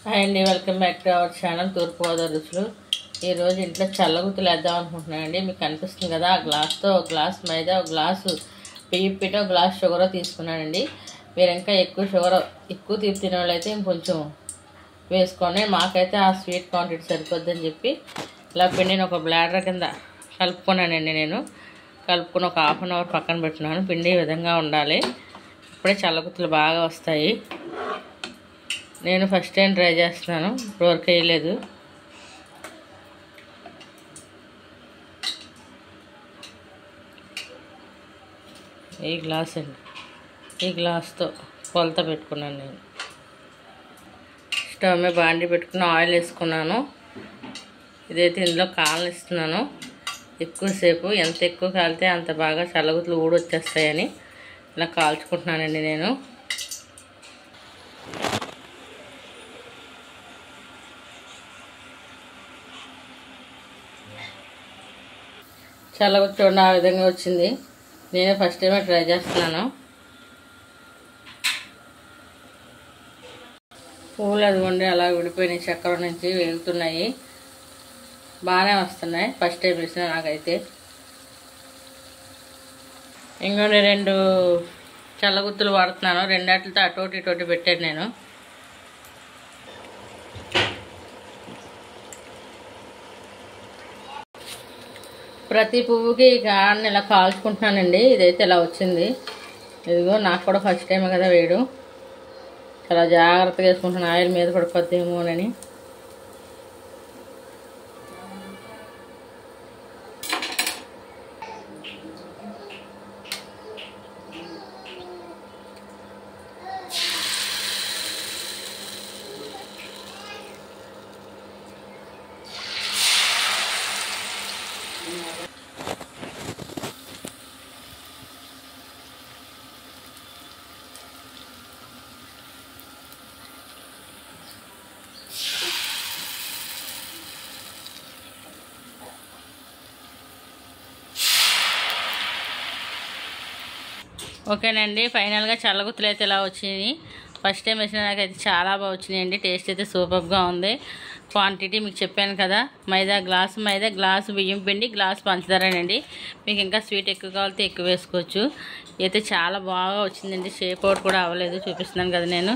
Hi అండి, welcome back to our channel తూర్పు గోదావరి రుచులు. ఈరోజు ఇంట్లో చల్లగుత్తులు వేద్దాం అనుకుంటున్నానండి. మీకు కనిపిస్తుంది కదా, ఆ గ్లాస్తో ఒక గ్లాస్ మైదా, ఒక గ్లాసు బియ్యం పిండి, ఒక గ్లాస్ షుగర్ తీసుకున్నానండి. మీరు ఇంకా ఎక్కువ తీపి తినే వాళ్ళైతే ఇంకొంచెం వేసుకోండి. మాకైతే ఆ స్వీట్ క్వాంటిటీ సరిపోద్దని చెప్పి ఇలా పిండిని ఒక బ్లాడర్ కింద కలుపుకున్నానండి. నేను కలుపుకుని ఒక హాఫ్ అన్ అవర్ పక్కన పెట్టున్నాను. పిండి ఈ విధంగా ఉండాలి. ఇప్పుడే చల్లగుత్తులు బాగా వస్తాయి. నేను ఫస్ట్ టైం ట్రై చేస్తున్నాను, ఇప్పటివరకు వేయలేదు. ఈ గ్లాస్ అండి, ఈ గ్లాస్తో కొలత పెట్టుకున్నాను. నేను స్టవ్ మీద బాండి పెట్టుకుని ఆయిల్ వేసుకున్నాను. ఇదైతే ఇందులో కాలనిస్తున్నాను. ఎక్కువసేపు ఎంత ఎక్కువ కాలితే అంత బాగా చల్లగుత్తులు ఊడొచ్చేస్తాయని ఇలా కాల్చుకుంటున్నానండి. నేను చల్లగుత్తి చూడండి ఆ విధంగా వచ్చింది. నేనే ఫస్ట్ టైమే ట్రై చేస్తున్నాను. పూలు అదిగోండి అలా విడిపోయినాయి, చక్కెర నుంచి వెళ్తున్నాయి, బాగానే వస్తున్నాయి. ఫస్ట్ టైం వేసిన నాకైతే. ఇంకోటి 2 చల్లగుత్తులు వాడుతున్నాను. రెండాటితో అటోటి ఇటోటి పెట్టాను నేను. ప్రతి పువ్వుకి కాడని ఇలా కాల్చుకుంటున్నానండి. ఇదైతే ఇలా వచ్చింది. ఇదిగో నాకు కూడా ఫస్ట్ టైం కదా వేయడం. చాలా జాగ్రత్తగా వేసుకుంటున్నాను, ఆయిల్ మీద పడిపోద్దేమోనని. ఓకేనండి, ఫైనల్గా చల్లగుత్తులు అయితే ఇలా వచ్చినాయి. ఫస్ట్ టైం వేసిన నాకైతే చాలా బాగా వచ్చినాయండి. టేస్ట్ అయితే సూపర్గా ఉంది. క్వాంటిటీ మీకు చెప్పాను కదా, గ్లాసు మైదా, గ్లాసు బియ్యం పిండి, గ్లాసు పంచదారేనండి. మీకు ఇంకా స్వీట్ ఎక్కువ కావాలితే ఎక్కువ వేసుకోవచ్చు. అయితే చాలా బాగా వచ్చిందండి. షేప్ అవుట్ కూడా అవ్వలేదు, చూపిస్తున్నాను కదా నేను.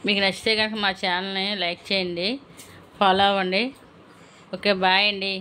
మీకు నచ్చితే కనుక మా ఛానల్ని లైక్ చేయండి, ఫాలో అవ్వండి. ఓకే, బాయ్ అండి.